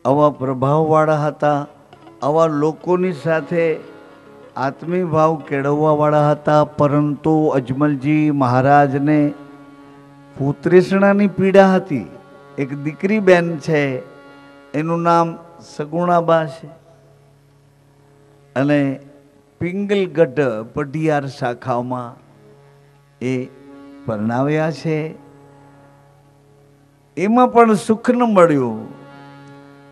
આવા પ્રભાવવાળા હતા, આવા લોકોની સાથે આત્મીય ભાવ કેળવવાવાળા હતા. પરંતુ અજમલજી મહારાજને પુત્રેષણાની પીડા હતી. એક દીકરી બેન છે, એનું નામ સગુણાબા છે, અને પિંગલગઢ પઢિયાર શાખામાં એ પરણાવ્યા છે. એમાં પણ સુખ ન મળ્યું.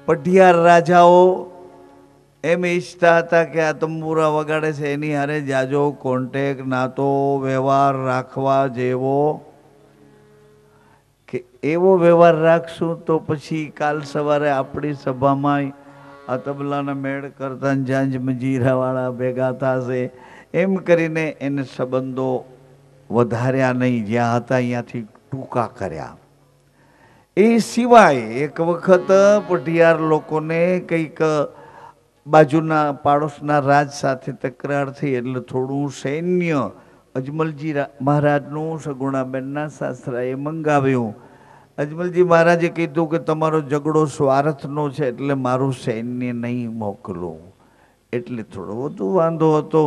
પઢિયાર રાજાઓ એમ ઈચ્છતા હતા કે આ તંબુરા વગાડે છે એની હારે જાજો કોન્ટેક્ટ, નાતો વ્યવહાર રાખવા જેવો, કે એવો વ્યવહાર રાખશું તો પછી કાલ સવારે આપણી સભામાં આ તબલાના મેળ કરતા જાંજ મજીરાવાળા ભેગા થશે. એમ કરીને એને સંબંધો વધાર્યા નહીં, જ્યાં હતા અહીંયાથી ટૂંકા કર્યા. એ સિવાય એક વખત પઢિયાર લોકોને કંઈક બાજુના પાડોશના રાજ સાથે તકરાર થઈ, એટલે થોડું સૈન્ય અજમલજી મહારાજનું સગુણાબેનના સાસરાએ મંગાવ્યું. અજમલજી મહારાજે કીધું કે તમારો ઝઘડો સ્વાર્થનો છે એટલે મારું સૈન્ય નહીં મોકલું. એટલે થોડો વધુ વાંધો હતો,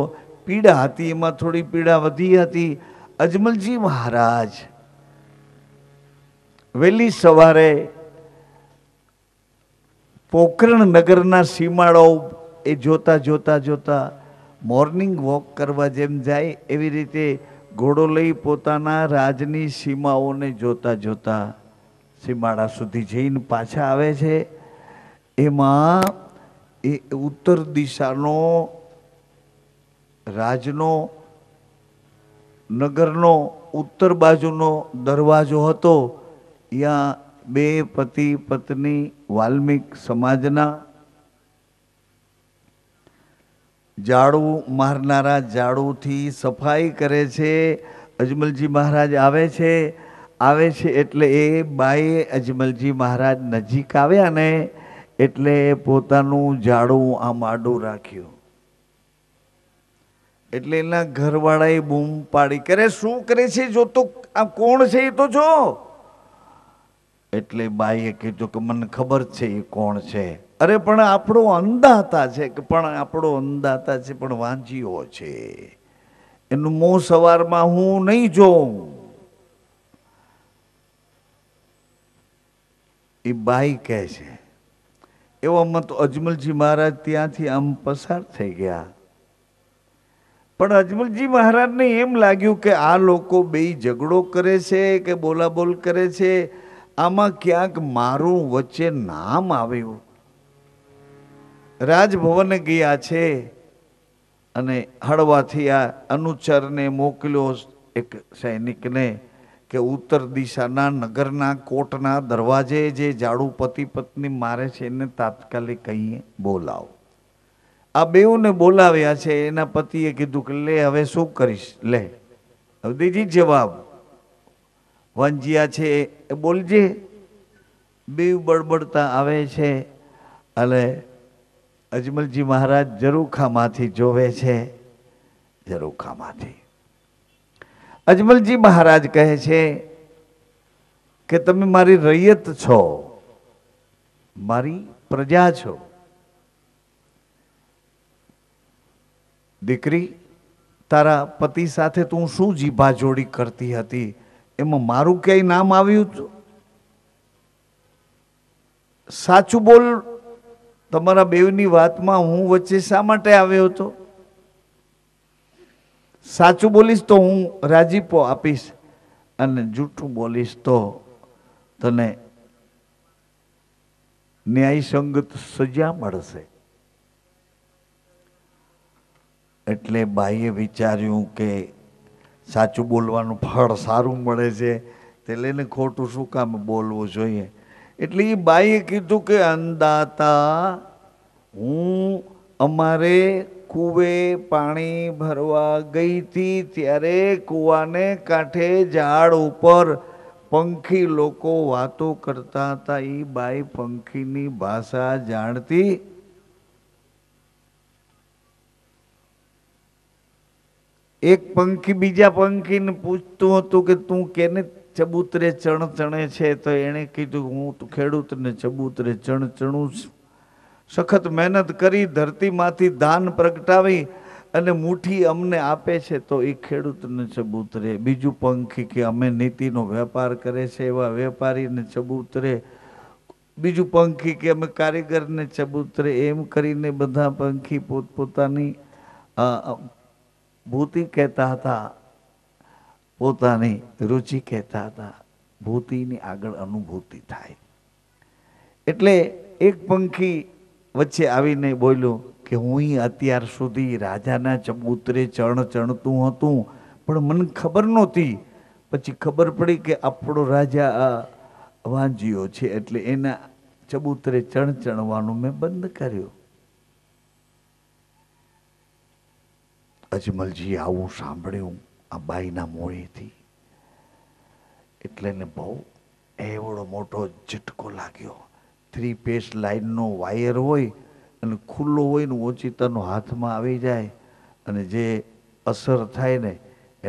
પીડા હતી, એમાં થોડી પીડા વધી હતી. અજમલજી મહારાજ વહેલી સવારે પોખરણ નગરના સીમાડાઓ એ જોતા જોતા જોતા મોર્નિંગ વોક કરવા જેમ જાય એવી રીતે ઘોડો લઈ પોતાના રાજની સીમાઓને જોતા જોતા સીમાડા સુધી જઈને પાછા આવે છે. એમાં એ ઉત્તર દિશાનો રાજનો નગરનો ઉત્તર બાજુનો દરવાજો હતો. ત્યાં બે પતિ પત્ની વાલ્મિક સમાજના ઝાડુ મારનારા ઝાડુથી સફાઈ કરે છે. અજમલજી મહારાજ આવે છે એટલે એ બાઈએ અજમલજી મહારાજ નજીક આવ્યા ને એટલે પોતાનું ઝાડુ આમ આડું રાખ્યું. એટલે એના ઘરવાળાએ બૂમ પાડી, કરે શું કરે છે જો તો, આ કોણ છે એ તો જો. એટલે બાઈએ કીધું કે મને ખબર છે એ કોણ છે. અરે પણ આપણો અંદાતા છે, કે પણ આપણો અંદાતા છે પણ વાંજીઓ છે, એનું મોં સવારમાં હું નહીં જોઉં. એ બાઈ કહે છે. એવામાં તો અજમલજી મહારાજ ત્યાંથી આમ પસાર થઈ ગયા. પણ અજમલજી મહારાજને એમ લાગ્યું કે આ લોકો બેય ઝઘડો કરે છે કે બોલાબોલ કરે છે, આમાં ક્યાંક મારું વચ્ચે નામ આવ્યું. રાજભવને ગયા છે અને હળવાથી આ અનુચરને મોકલ્યો એક સૈનિકને કે ઉત્તર દિશાના નગરના કોટના દરવાજે જે ઝાડુ પતિ પત્ની મારે છે એને તાત્કાલિક અહીં બોલાવો. આ બેઉને બોલાવ્યા છે. એના પતિએ કીધું કે લે હવે શું કરીશ, લે હવે દીજી જવાબ. વાંજિયા છે એ બોલજે. બેઉ બળબડતા આવે છે. અને અજમલજી મહારાજ ઝરૂખામાંથી જોવે છે. ઝરૂખામાંથી અજમલજી મહારાજ કહે છે કે તમે મારી રૈયત છો, મારી પ્રજા છો. દીકરી, તારા પતિ સાથે તું શું જીભા જોડી કરતી હતી, એમાં મારું ક્યાંય નામ આવ્યું હતું? સાચું બોલ. તમારા બેવની વાતમાં હું વચ્ચે શા માટે આવ્યો હતો? સાચું બોલીશ તો હું રાજીપો આપીશ, અને જૂઠું બોલીશ તો તને ન્યાયસંગત સજા મળશે. એટલે બાઈએ વિચાર્યું કે સાચું બોલવાનું ફળ સારું મળે છે, તે લઈને ખોટું શું કામ બોલવું જોઈએ. એટલે એ બાઈએ કીધું કે અંદાતા, હું અમારે કૂવે પાણી ભરવા ગઈ હતી ત્યારે કૂવાને કાંઠે ઝાડ ઉપર પંખી લોકો વાતો કરતા હતા. એ બાઈ પંખીની ભાષા જાણતી. એક પંખી બીજા પંખીને પૂછતું હતું કે તું કેને ચબૂતરે ચણ ચણે છે તો એણે કીધું હું તો ખેડૂતને ચબૂતરે ચણ ચણું છું. સખત મહેનત કરી ધરતીમાંથી ધાન પ્રગટાવી અને મુઠ્ઠી અમને આપે છે તો એ ખેડૂતને ચબૂતરે. બીજું પંખી કે અમે નીતિનો વેપાર કરે છે એવા વેપારીને ચબૂતરે. બીજું પંખી કે અમે કારીગરને ચબૂતરે. એમ કરીને બધા પંખી પોતપોતાની ભૂતિ કહેતા હતા, પોતાની રુચિ કહેતા હતા. ભૂતિની આગળ અનુભૂતિ થાય. એટલે એક પંખી વચ્ચે આવીને બોલ્યો કે હું અત્યાર સુધી રાજાના ચબૂતરે ચણ ચણતું હતું પણ મને ખબર નહોતી. પછી ખબર પડી કે આપણો રાજા આ વાંજ્યો છે એટલે એના ચબૂતરે ચણ ચણવાનું મેં બંધ કર્યું. અજમલજી આવું સાંભળ્યું આ બાઈના મોઢેથી એટલે એને બહુ એવડો મોટો ઝટકો લાગ્યો. 3 પેસ લાઈનનો વાયર હોય અને ખુલ્લો હોય ને ઓચિતાનો હાથમાં આવી જાય અને જે અસર થાય ને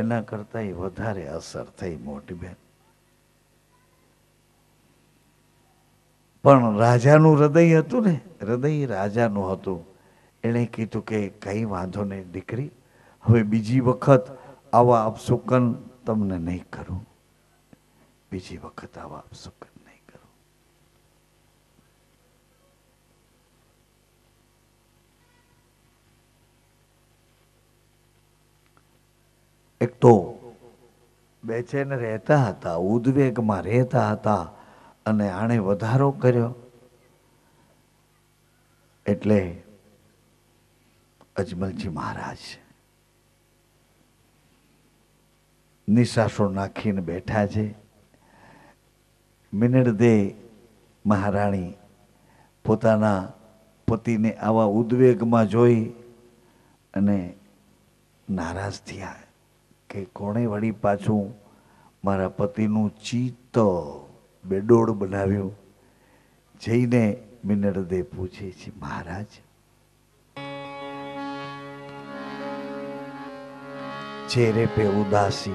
એના કરતાં વધારે અસર થઈ મોટી બેન. પણ રાજાનું હૃદય હતું ને, હૃદય રાજાનું હતું. એણે કીધું કે કંઈ વાંધો નહીં દીકરી, હવે બીજી વખત આવા અપશુકન તમને નહીં કરું. બીજી વખત આવા અપશુકન નહીં કરું. એક તો બેચેન રહેતા હતા, ઉદ્વેગમાં રહેતા હતા અને આણે વધારો કર્યો એટલે અજમલજી મહારાજ નિશાસો નાખીને બેઠા છે. મિનળદે મહારાણી પોતાના પતિને આવા ઉદ્વેગમાં જોઈ અને નારાજ થયા કે કોણે વળી પાછું મારા પતિનું ચિત્ત બેડોળ બનાવ્યું. જઈને મિનળદે પૂછે છે મહારાજ चेहरे पे उदासी,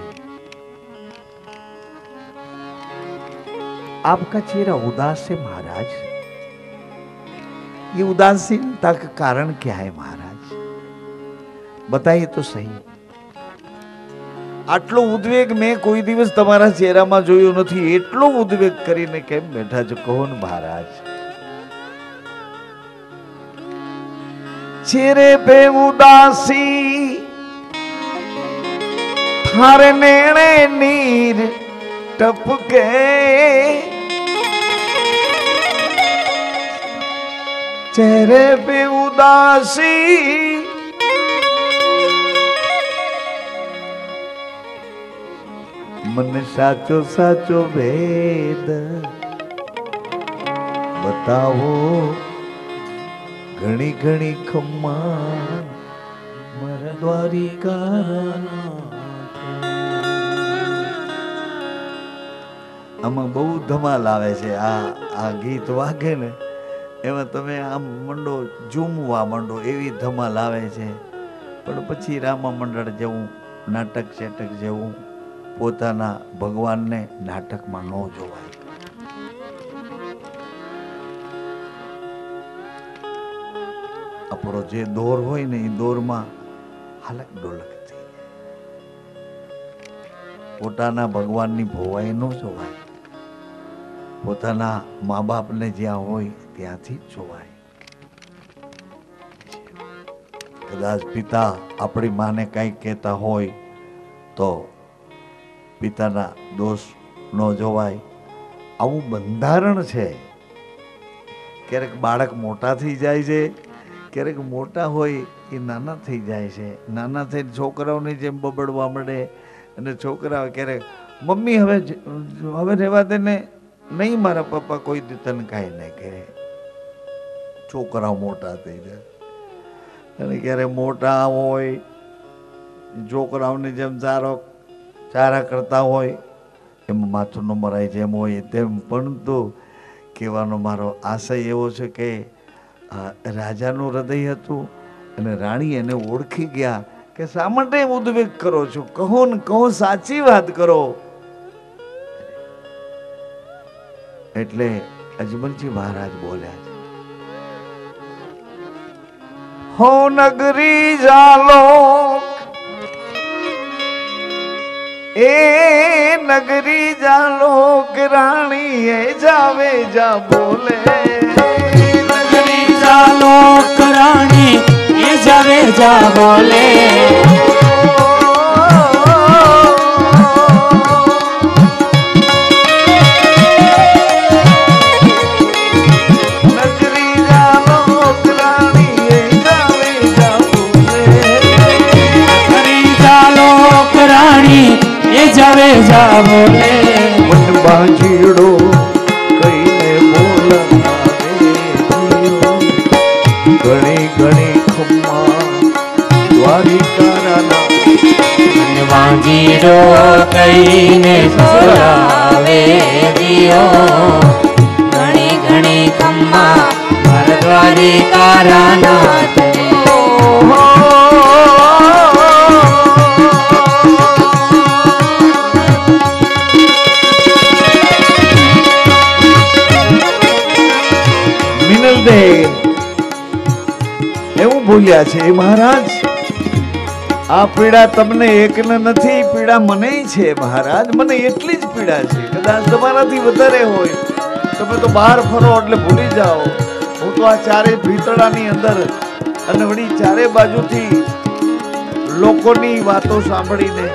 आपका चेहरा उदास है महाराज. ये उदासीनता का कारण क्या है महाराज, बताइए तो सही. આટલો ઉદ્વેગ મેં કોઈ દિવસ તમારા ચહેરામાં જોયો નથી. એટલો ઉદ્વેગ કરીને કેમ બેઠા છો કહો ને મહારાજ. ચહેરે પે ઉદાસી थारे नेणे नीर टपके, चेहरे पे उदासी मन साचो साचो भेद बताओ. घणी घणी खम्मा मारा द्वारिका. આમાં બહુ ધમાલ આવે છે. આ ગીત વાગે ને એમાં તમે આમ મંડો ઝૂમવા મંડો એવી ધમાલ આવે છે. પણ પછી રામા મંડળ જેવું નાટક સેટક જેવું પોતાના ભગવાનને નાટકમાં ન જોવાય. આપણો જે દોર હોય ને એ દોરમાં હાલક ડોલક થઈ પોતાના ભગવાનની ભોવાઈ ન જોવાય. પોતાના મા બાપને જ્યાં હોય ત્યાંથી જ જોવાય. કદાચ પિતા આપણી માને કંઈક કહેતા હોય તો પિતાના દોષ ન જોવાય. આવું બંધારણ છે. ક્યારેક બાળક મોટા થઈ જાય છે, ક્યારેક મોટા હોય એ નાના થઈ જાય છે. નાના થઈને છોકરાઓની જેમ બબડવા મળે અને છોકરાઓ ક્યારેક મમ્મી હવે રહેવા દે ને, નહીં મારા પપ્પા કોઈ દી તને કાંઈ નહીં કહે. છોકરાઓ મોટા થઈ જાય. અને ક્યારે મોટા હોય છોકરાઓની જેમ ચારા કરતા હોય એમાં માથું ન મરાય જેમ હોય તેમ. પણ તો કહેવાનો મારો આશય એવો છે કે રાજાનું હૃદય હતું અને રાણી એને ઓળખી ગયા કે શા માટે ઉદ્વેગ કરો છો, કહો ને કહો, સાચી વાત કરો. એટલે અજમલજી મહારાજ બોલ્યા છે, હો નગરી જાલો એ નગરી જાલો રાણી એ જાવે જા બોલે, નગરી જાલો રાણી એ જાવે જા બોલે, જાવે જા બોલે, મન બાંધીડો કઈને બોલાવે, ઘણી ઘણી ખમ્મા દ્વારિકાના, મન બાંધીડો કઈને બોલાવે દિયો, ઘણી ઘણી ખમ્મા મારા દ્વારિકાના નાથ, એવું બોલ્યા છે મહારાજ, આ પીડા તમને એકને નથી, પીડા મને છે મહારાજ, મને એટલી જ પીડા છે, કદાચ તમારાથી વધારે હોય, તમે તો બહાર ફરો એટલે ભૂલી જાઓ, હું તો આ ચારે ભીતળાની અંદર અને વળી ચારે બાજુથી લોકોની વાતો સાંભળીને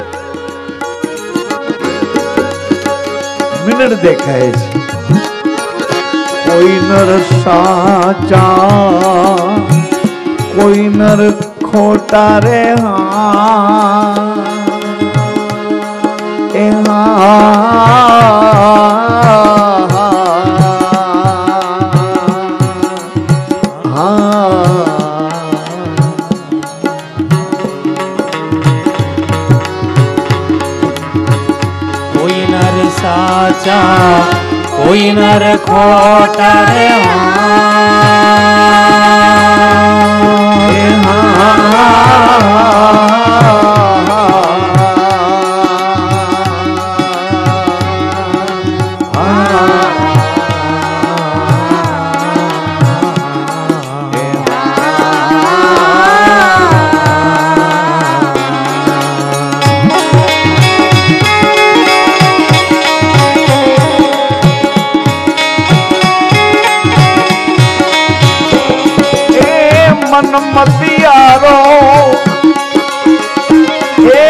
મિનળ દેખાય છે, કોઈ નર સાચા કોઈ નર ખોટા રે, હા એ કોઈ નર સાચા કોઈ નર ખોટા રે, મન મતિયારો હે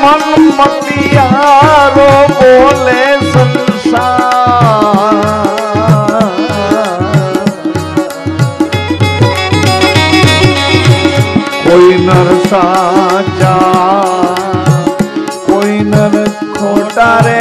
મન મતિયારો બોલે સંસાર, કોઈ નર સાચા કોઈ નર ખોટા રે,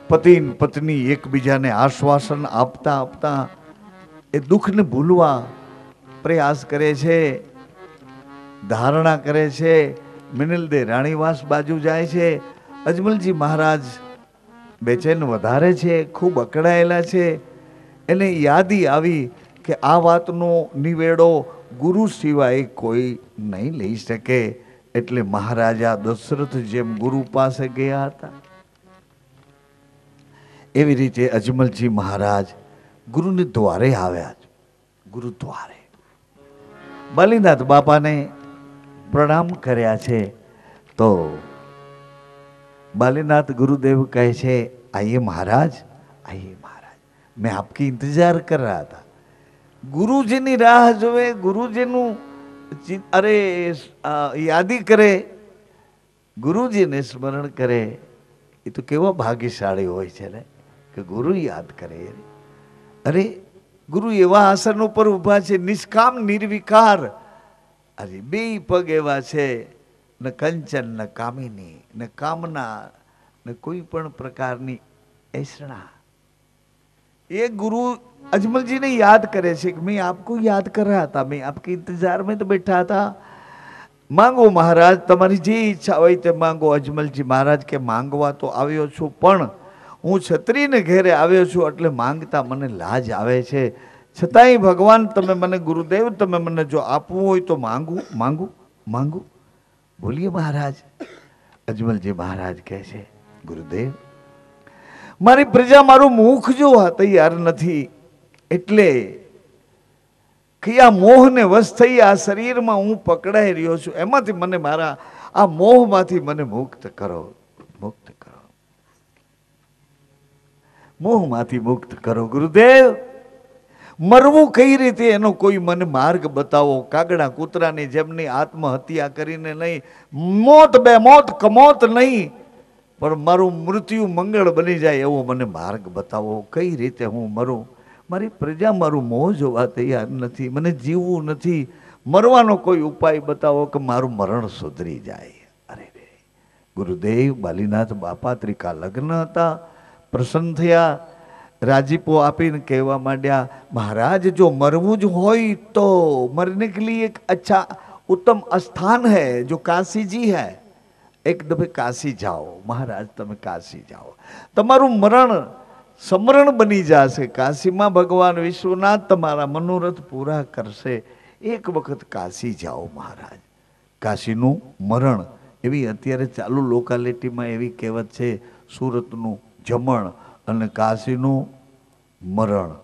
પતિ પત્ની એકબીજાને આશ્વાસન આપતા આપતા એ દુઃખને ભૂલવા પ્રયાસ કરે છે, ધારણા કરે છે. મિનલદે રાણીવાસ બાજુ જાય છે. અજમલજી મહારાજ બેચેન વધારે છે, ખૂબ અકળાયેલા છે. એને યાદી આવી કે આ વાતનો નિવેડો ગુરુ સિવાય કોઈ નહીં લઈ શકે, એટલે મહારાજા દશરથ જેમ ગુરુ પાસે ગયા હતા એવી રીતે અજમલજી મહારાજ ગુરુને દ્વારે આવ્યા. ગુરુદ્વારે બાલીનાથ બાપાને પ્રણામ કર્યા છે તો बालीनाथ गुरुदेव कहे छे आइए महाराज, आइए महाराज, मैं आपकी इंतजार कर रहा था. गुरुजी नी राह जोवे, गुरुजी नु अरे यादी करे, गुरुजी ने स्मरण करे, ये तो केवा भाग्यशाળી होय छे ने કે ગુરુ યાદ કરે. અરે ગુરુ એવા આસન ઉપર ઊભા છે, નિષ્કામ નિર્વિકાર. અરે બે પગ એવા છે ન કંચન ન કામિની ન કામના ન કોઈ પણ પ્રકારની ऐसना। ये गुरु अजमल जी ने याद करे છે कि मैं आपको याद कर रहा था, मैं आपके इंतजार में तो बैठा था। માંગો મહારાજ, તમારી જે ઈચ્છા હોય તે માંગો। અજમલજી મહારાજ કે માંગવા તો આવ્યો છું, પણ હું છત્રીને ઘેરે આવ્યો છું એટલે માંગતા મને લાજ આવે છે। છતાંય ભગવાન તમે મને, ગુરુદેવ તમે મને જો આપવું હોય તો માંગુ માંગુ માંગુ। બોલીએ મહારાજ। અજમલજી મહારાજ કહે છે, ગુરુદેવ મારી પ્રજા મારું મુખ જોવા તૈયાર નથી, એટલે કે આ મોહને વશ થઈ આ શરીરમાં હું પકડાઈ રહ્યો છું, એમાંથી મને મારા આ મોહમાંથી મને મુક્ત કરો, મુક્ત કરો, મોહમાંથી મુક્ત કરો ગુરુદેવ। મરવું કઈ રીતે એનો કોઈ મને માર્ગ બતાવો। કાગડા કૂતરાની જેમની આત્મહત્યા કરીને નહીં, મોત બે મોત કમોત નહીં, પણ મારું મૃત્યુ મંગળ બની જાય એવો મને માર્ગ બતાવો। કઈ રીતે હું મરું? મારી પ્રજા મારું મોહ જોવા તૈયાર નથી, મને જીવવું નથી, મરવાનો કોઈ ઉપાય બતાવો કે મારું મરણ સુધરી જાય। અરે રે ગુરુદેવ બાલીનાથ બાપા ત્રિકા લગ્ન હતા, પ્રસન્ન થયા, રાજીપો આપીને કહેવા માંડ્યા, મહારાજ જો મરવું જ હોય તો મરને કે लिए एक अच्छा उत्तम स्थान है जो काशी जी है, એક દફે કાશી જાઓ મહારાજ, તમે કાશી જાઓ, તમારું મરણ સમરણ બની જશે। કાશીમાં ભગવાન વિશ્વનાથ તમારા મનોરથ પૂરા કરશે। એક વખત કાશી જાઓ મહારાજ। કાશીનું મરણ, એવી અત્યારે ચાલુ લોકાલિટીમાં એવી કહેવત છે, સુરતનું જમણ અને કાશીનું મરણ।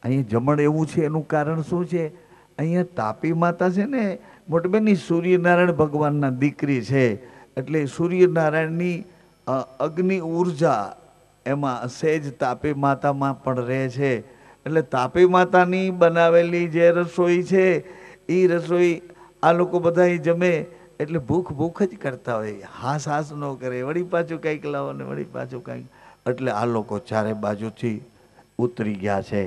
અહીંયા જમણ એવું છે, એનું કારણ શું છે? અહીંયા તાપી માતા છે ને મોટબેની સૂર્યનારાયણ ભગવાનના દીકરી છે, એટલે સૂર્યનારાયણની અગ્નિ ઉર્જા એમાં સહેજ તાપી માતામાં પણ રહે છે, એટલે તાપી માતાની બનાવેલી જે રસોઈ છે એ રસોઈ આ લોકો બધા જમે એટલે ભૂખ ભૂખ જ કરતા હોય, હાસ હાસ ન કરે, વળી પાછું કંઈક લાવો ને વળી પાછું કંઈક, એટલે આ લોકો ચારે બાજુથી ઉતરી ગયા છે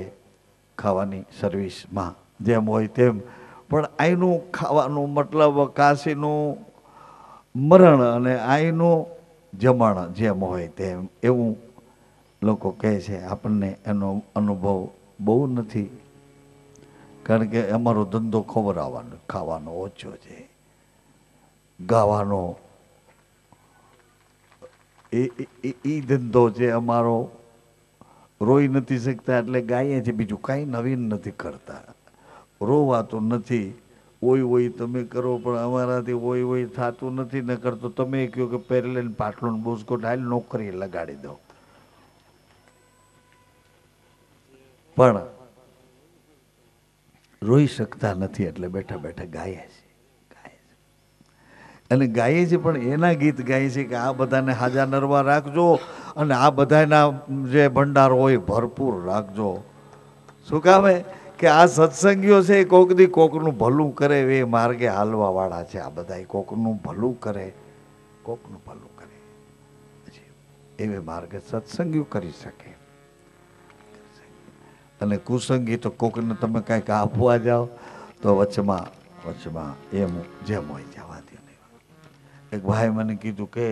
ખાવાની સર્વિસમાં, જેમ હોય તેમ। પણ અહીંનું ખાવાનું મતલબ કાશીનું મરણ અને અહીંનું જમણ જેમ હોય તેમ, એવું લોકો કહે છે। આપણને એનો અનુભવ બહુ નથી, કારણ કે અમારો ધંધો ખવડાવવાનો ખાવાનો ઓછો છે, ગાવાનો એ ધંધો છે અમારો, રોઈ નથી શકતા એટલે ગાઈએ છે, બીજું કાંઈ નવીન નથી કરતા, રોવાતું નથી। ઓય તમે કરો પણ અમારાથી ઓય થતું નથી, ન કરતો તમે કહો કે પહેરેલીને પાટલું બુસ્કોટ હાલ નોકરી લગાડી દો, પણ રોઈ શકતા નથી એટલે બેઠા બેઠા ગાય છે, અને ગાઈએ છે પણ એના ગીત ગાય છે કે આ બધાને હાજા નરવા રાખજો અને આ બધાના જે ભંડાર હોય ભરપૂર રાખજો। શું કામે કે આ સત્સંગીઓ છે કોક દી કોકનું ભલું કરે એ માર્ગે હાલવા વાળા છે, આ બધા કોકનું ભલું કરે, કોકનું ભલું કરે એવે માર્ગે સત્સંગીઓ કરી શકે। અને કુસંગી તો કોકને તમે કંઈક આપવા જાઓ તો વચમાં એમ જેમ હોય જવા દે। એક ભાઈ મને કીધું કે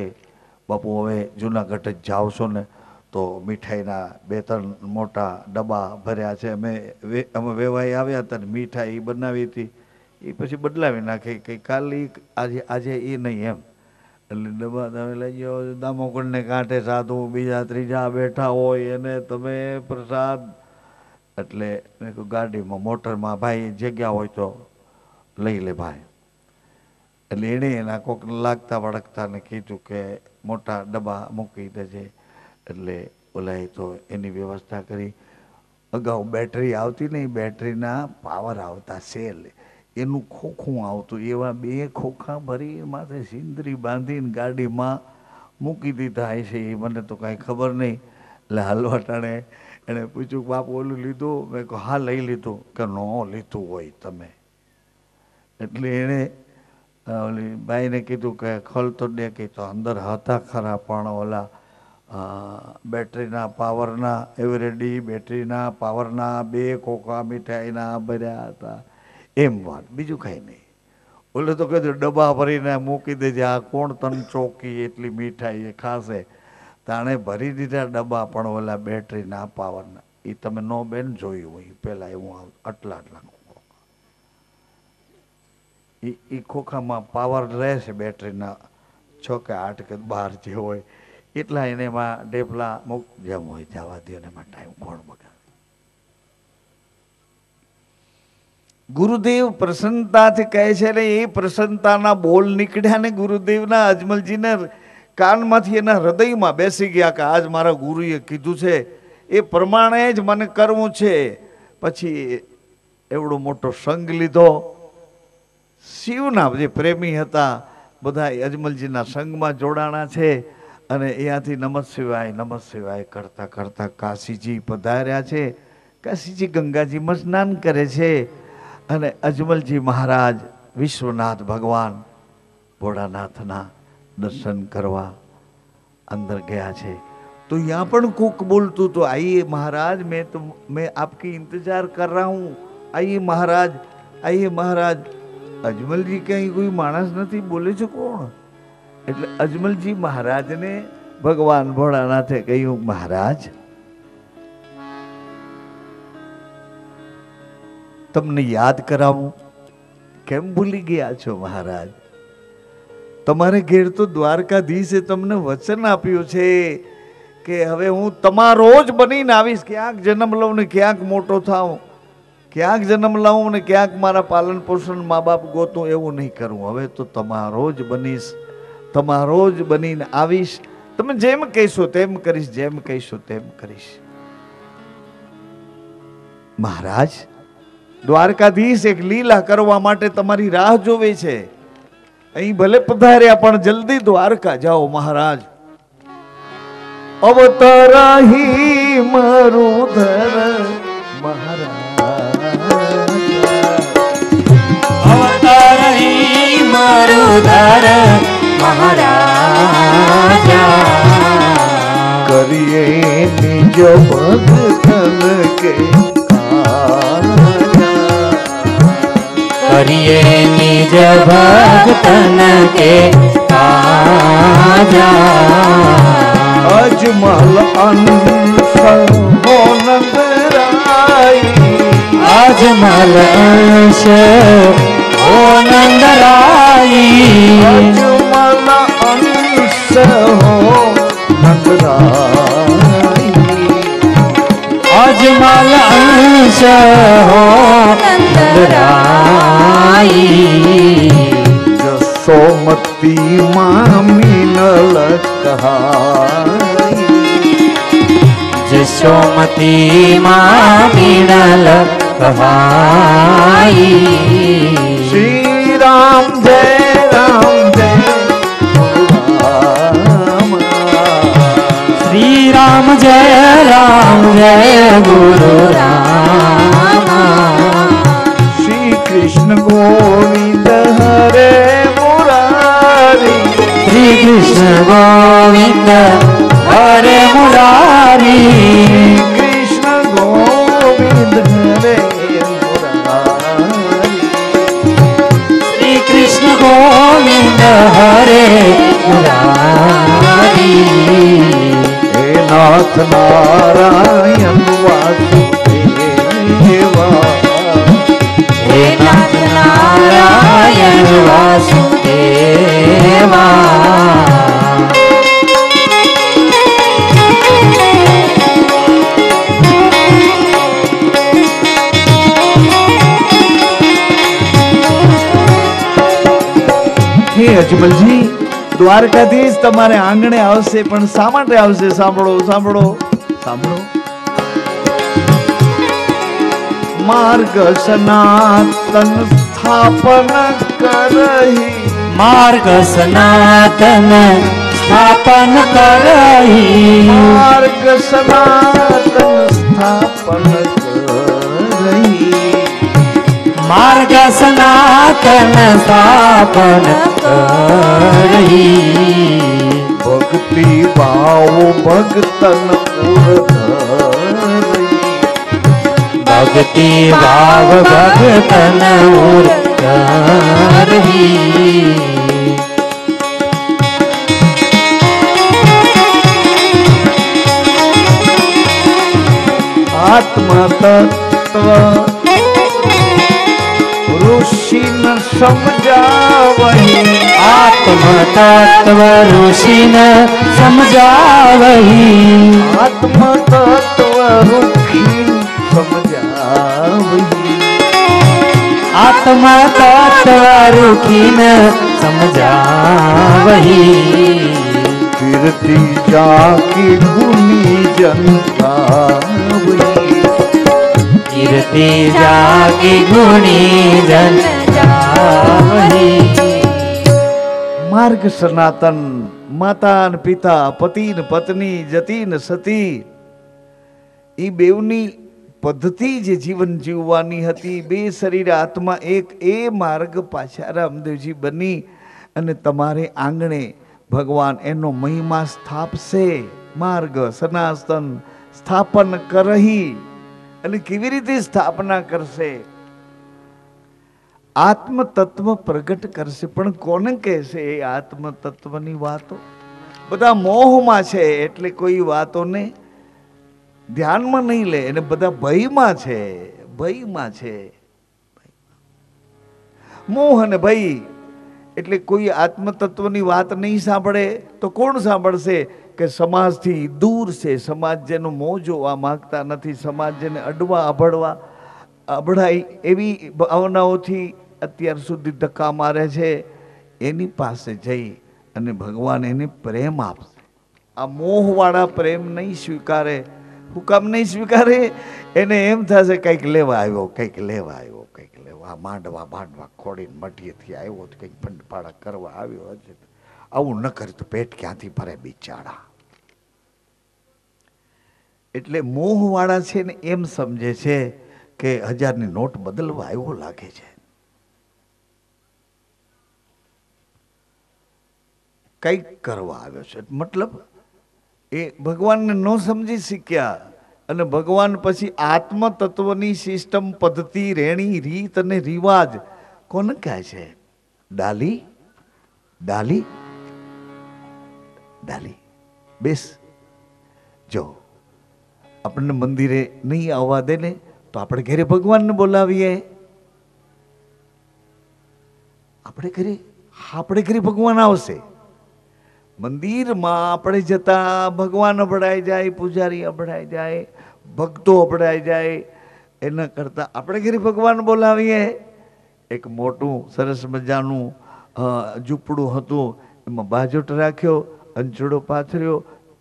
બાપુ હવે જુનાગઢ જ જાઓ છો ને તો મીઠાઈના 2-3 મોટા ડબ્બા ભર્યા છે, અમે વેવાઈ આવ્યા હતા ને મીઠાઈ બનાવી હતી, એ પછી બદલાવી નાખી કે કાલે આજે એ નહીં એમ, એટલે ડબ્બા તમે લઈ જાઓ, દામોગઢને કાંઠે સાધુ બીજા ત્રીજા બેઠા હોય અને તમે પ્રસાદ, એટલે મેં કહ્યું ગાડીમાં મોટરમાં ભાઈ જગ્યા હોય તો લઈ લે ભાઈ, એટલે એણે એના કોકને લાગતા વળગતા ને કીધું કે મોટા ડબ્બા મૂકી દેજે, એટલે ઓલાએ તો એની વ્યવસ્થા કરી। અગાઉ બેટરી આવતી નહીં, બેટરીના પાવર આવતા સેલ, એનું ખોખું આવતું, એવા 2 ખોખા ભરી માથે સિંદરી બાંધીને ગાડીમાં મૂકી દીધા હશે, એ મને તો કાંઈ ખબર નહીં। એટલે હાલવા ટાણે એણે પૂછ્યું બાપ ઓલું લીધું? મેં કહું હા લઈ લીધું, કે ન લીધું હોય તમે, એટલે એણે ઓલી બાઈને કીધું કે ખોલ તો દે, કે તો અંદર હતા ખરા પણ ઓલા બેટરીના પાવરના એવરેડી બેટરીના પાવરના 2 ખોખા મીઠાઈના ભર્યા હતા, એમ વાત, બીજું કાંઈ નહીં। ઓલે તો કીધું ડબ્બા ભરીને મૂકી દેજે, આ કોણ તન ચોકી એટલી મીઠાઈ એ ખાશે. તાણે ભરી દીધા ડબ્બા, પણ ઓલા બેટરી ના પાવરના એ તમે નો બેન જોયું હોય પેલા એવું આટલા એ ખોખામાં પાવર રહેશે બેટરીના 6 કે 8 કે 12 જે હોય એટલા એને એમાં ડેપલા મૂક જેમ હોય જવા દે, એમાં ટાઈમ કોણ બગાડે. ગુરુદેવ પ્રસન્નતાથી કહે છે ને, એ પ્રસન્નતાના બોલ નીકળ્યા ને ગુરુદેવના અજમલજીના કાનમાંથી એના હૃદયમાં બેસી ગયા કે આજ મારા ગુરુએ કીધું છે એ પ્રમાણે જ મને કરવું છે. પછી એવડો મોટો સંગ લીધો. શિવના જે પ્રેમી હતા બધા અજમલજીના સંગમાં જોડાણા છે અને અહીંયાથી નમઃ શિવાય કરતા કરતા કાશીજી પધાર્યા છે. કાશીજી ગંગાજીમાં સ્નાન કરે છે અને અજમલજી મહારાજ વિશ્વનાથ ભગવાન ભોળાનાથના દર્શન કરવા अंदर गया છે. तो यहाँ पर कुक बोलतू तो आइए महाराज, मैं आपकी इंतजार कर रहा हूँ, आइए महाराज, आइए महाराज. अजमलजी कहीं कोई मानस नहीं बोले छे कोण? એટલે અજમલજી મહારાજને ભગવાન ભોળાનાથે કહ્યું, મહારાજ તમને યાદ કરાવું. કેમ ભૂલી ગયા છો મહારાજ? તમારે ઘેર તો દ્વારકાધીશે તમને વચન આપ્યું છે કે હવે હું તમારો જ બનીને આવીશ. ક્યાંક જન્મ લઉં ને ક્યાંક મોટો થાઉં, ક્યાંક જન્મ લઉં ને ક્યાંક મારા પાલન પોષણ મા બાપ ગોતું, એવું નહીં કરું. હવે તો તમારો જ બનીશ, તમારો જ બનીને આવીશ. તમે જેમ કહેશો તેમ કરીશ, જેમ કહેશો તેમ કરીશ. મહારાજ દ્વારકાધીશ એક લીલા કરવા માટે તમારી રાહ જોવે છે. અહીં ભલે પધાર્યા પણ જલ્દી દ્વારકા જાઓ મહારાજ. અવતરહી મરુધર મહારાજ, અવતરહી મરુધર મહારાજ, કરીએ નિજ ભગતન કે કરીએ નિજ ભક્તન કે કાજા. અજમલ અંશ હો નંદરાઈ, અજમલ અંશ હો નંદરાઈ, અજમલ અંશ હો નંદરાઈ, અજમલ અંશ હો નંદરાઈ. જસોમતી માં મિનલ કહાઈ, જશોમતી માં મિનલ કહાઈ. શ્રી રામ જય શ્રી રામ જય ગુરુ રામ. શ્રી કૃષ્ણ ગોવિંદ હરે મુરારી, શ્રી કૃષ્ણ ગોવિંદ હરે મુરારી, કૃષ્ણ ગોવિંદ હરે મુરારી, શ્રી કૃષ્ણ ગોવિંદ હરે મુરારી. હે નાથ નારાયણ વાસુદેવા, હે નાથ નારાયણ વાસુદેવા. હે અજમલજી, દ્વારકાધીશ તમારે આંગણે આવશે, પણ શા માટે આવશે? સાંભળો સાંભળો સાંભળો. માર્ગ સનાતન સ્થાપન કરહી, માર્ગ સનાતન સ્થાપન કરહી, માર્ગ સનાતન સ્થાપન કરહી, માર્ગ સનાતન સ્થાપન કરહી. ભક્તિ ભાવ ભક્તન ઉર ભક્તિ ભાવ ભગતન ઉર करही। आत्म तत्व ऋषि न समझावही। आत्म तत्व ऋषि न समझावही। आत्म तत्व ऋषि समझावही। आत्मा तत्व ऋषि न समझावही। कीर्ति जाकी गुनी जनता कीर्ति जाकी गुणी जन जावही। मार्ग सनातन माता न पिता पति न पत्नी जति न सती ई बेवनी पद्धति जे जीवन जीववानी हती। बे शरीर आत्मा एक ए मार्ग पाछा रामदेवजी बनी अने तमारे आंगणे भगवान एनो महिमा स्थापसे। मार्ग सनातन स्थापन करही અને કેવી રીતે સ્થાપના કરશે? આત્મ તત્વ પ્રગટ કરશે. પણ કોને કહેશે એ આત્મ તત્વની વાતો? બધા મોહમાં છે એટલે કોઈ વાતોને ધ્યાનમાં નહીં લે અને બધા ભયમાં છે. ભયમાં છે મોહ અને ભય એટલે કોઈ આત્મ તત્વની વાત નહીં સાંભળે તો કોણ સાંભળશે? કે સમાજથી દૂર છે. સમાજ જેનો મોં જોવા માંગતા નથી. સમાજ જેને અડવા અભડાય એવી ભાવનાઓથી અત્યાર સુધી ધક્કા મારે છે. એની પાસે જઈ અને ભગવાન એને પ્રેમ આપશે. આ મોહવાળા પ્રેમ નહીં સ્વીકારે. હું કામ નહીં સ્વીકારે? એને એમ થશે કંઈક લેવા આવ્યો, કંઈક લેવા આવ્યો, કંઈક લેવા માંડવા ખોડીને મઢીએથી આવ્યો તો કંઈક ભંડપાળા કરવા આવ્યો હશે. આવું ન કરે તો પેટ ક્યાંથી ભરે બિચારા. એટલે મોહવાળા છે ને એમ સમજે છે કે 1000ની નોટ બદલવા આવ્યો લાગે છે. કંઈક કરવા આવ્યો છે. મતલબ એ ભગવાનને ન સમજી શક્યા અને ભગવાન પછી આત્મ તત્વની સિસ્ટમ પદ્ધતિ રેણી રીત અને રિવાજ કોને કહે છે? ડાલી ડાલી ડાલી બેસ. જો આપણને મંદિરે નહીં આવવા દે ને તો આપણે ઘરે ભગવાનને બોલાવીએ. આપણે ઘરે ભગવાન આવશે. મંદિરમાં આપણે જતા ભગવાન અભડાઈ જાય, પૂજારી અભડાઈ જાય, ભક્તો અભડાઈ જાય. એના કરતાં આપણે ઘરે ભગવાન બોલાવીએ. એક મોટું સરસ મજાનું ઝૂંપડું હતું. એમાં બાજોટ રાખ્યો, અંચળો પાથર્યો,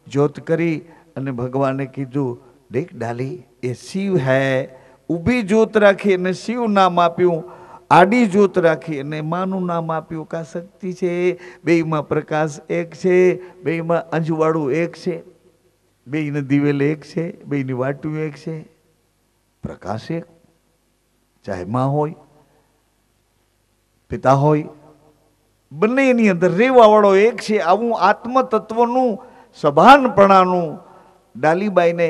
જ્યોત કરી અને ભગવાને કીધું દેખ ડાલી એ શિવ હૈ. ઊભી જ્યોત રાખી અને શિવ નામ આપ્યું. આડી જ્યોત રાખી અને માનું નામ આપ્યું. કા શક્તિ છે. બેયમાં પ્રકાશ એક છે, બેયમાં અંજવાળું એક છે, બેયને દિવેલ એક છે, બેયની વાટ્યું એક છે. પ્રકાશ એક, ચાહે માં હોય પિતા હોય, બંને એની અંદર રહેવાવાળો એક છે. આવું આત્મ તત્વનું સભાનપણાનું ડાલીબાઈને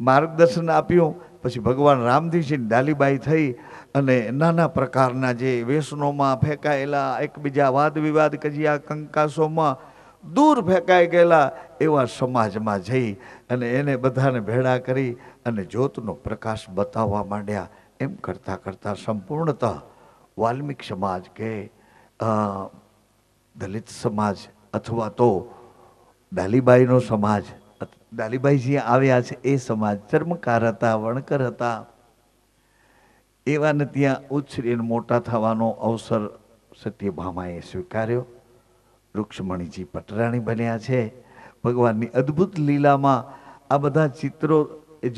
માર્ગદર્શન આપ્યું. પછી ભગવાન રામદેવજી ડાલીબાઈ થઈ અને નાના પ્રકારના જે વ્યસનોમાં ફેંકાયેલા, એકબીજા વાદ વિવાદ કજિયા કંકાસોમાં દૂર ફેંકાઈ ગયેલા એવા સમાજમાં જઈ અને એને બધાને ભેળા કરી અને જ્યોતનો પ્રકાશ બતાવવા માંડ્યા. એમ કરતાં કરતાં સંપૂર્ણતઃ વાલ્મીક સમાજ કે દલિત સમાજ અથવા તો ડાલીબાઈનો સમાજ, ડાલીબાઈ જ્યાં આવ્યા છે એ સમાજ ચર્મકાર હતા, વણકર હતા. એવાને ત્યાં ઉછરીને મોટા થવાનો અવસર સત્યભામાએ સ્વીકાર્યો. રૂક્ષ્મણીજી પટરાણી બન્યા છે. ભગવાનની અદ્ભુત લીલામાં આ બધા ચિત્રો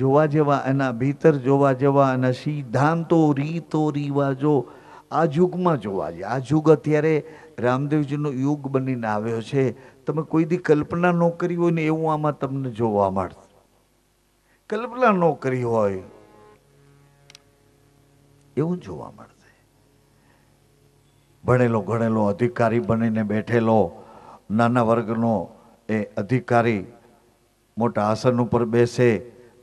જોવા જેવા, એના ભીતર જોવા જેવા, એના સિદ્ધાંતો, રીતો, રિવાજો આ યુગમાં જોવા જાય. આ યુગ અત્યારે રામદેવજીનો યુગ બનીને આવ્યો છે. તમે કોઈ દી કલ્પના ન કરી હોય ને એવું આમાં તમને જોવા મળશે. કલ્પના ન કરી હોય એવું જોવા મળશે. ભણેલો ગણેલો અધિકારી બનીને બેઠેલો નાના વર્ગનો એ અધિકારી મોટા આસન ઉપર બેસે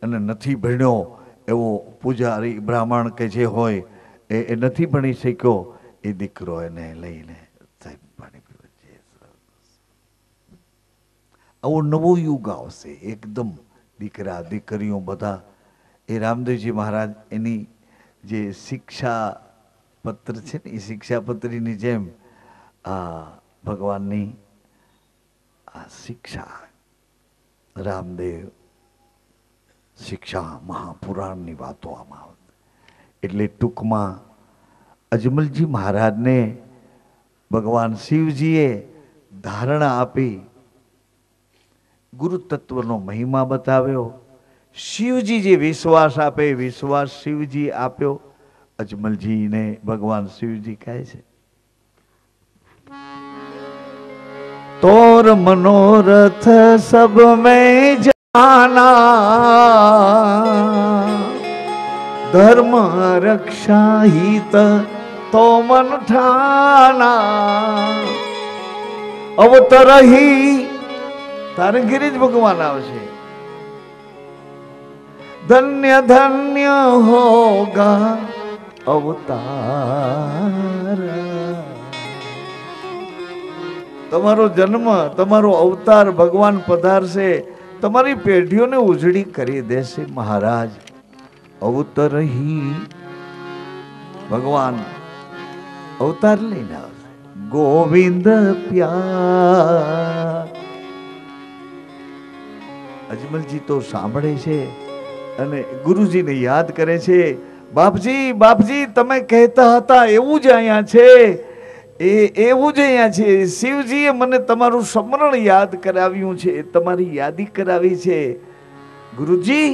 અને નથી ભણ્યો એવો પૂજારી બ્રાહ્મણ કે જે હોય એ નથી ભણી શક્યો એ દીકરો એને લઈને સાહેબ પાણી પીવા જઈએ. આવો નવો યુગ આવશે એકદમ. દીકરા દીકરીઓ બધા એ રામદેવજી મહારાજ એની જે શિક્ષા પત્ર છે ને એ શિક્ષાપત્રીની જેમ આ ભગવાનની આ શિક્ષા રામદેવ શિક્ષા મહાપુરાણની વાતો આમાં આવે. એટલે ટૂંકમાં અજમલજી મહારાજને ભગવાન શિવજીએ ધારણા આપી, ગુરુ તત્વનો મહિમા બતાવ્યો. શિવજી જે વિશ્વાસ આપે વિશ્વાસ શિવજી આપ્યો. અજમલજીને ભગવાન શિવજી કહે છે तोर मनोरथ सब में जाना, धर्म रक्षा हित तो मन ठाना, अवतर ही तारे गिरिज भगवान आवशे, धन्य धन्य होगा अवतार. તમારો જન્મ તમારો અવતાર ભગવાન પધારશે, તમારી પેઢીઓને ઉજળી કરી દેશે. મહારાજ અવતરહી ભગવાન અવતાર લઈને આવશે. ગોવિંદ પ્યાર. અજમલજી તો સાંભળે છે અને ગુરુજીને યાદ કરે છે. બાપજી બાપજી તમે કહેતા હતા એવું જ અહીંયા છે, એવું જ અહીંયા છે. શિવજીએ મને તમારું સ્મરણ યાદ કરાવ્યું છે, તમારી યાદી કરાવી છે. ગુરુજી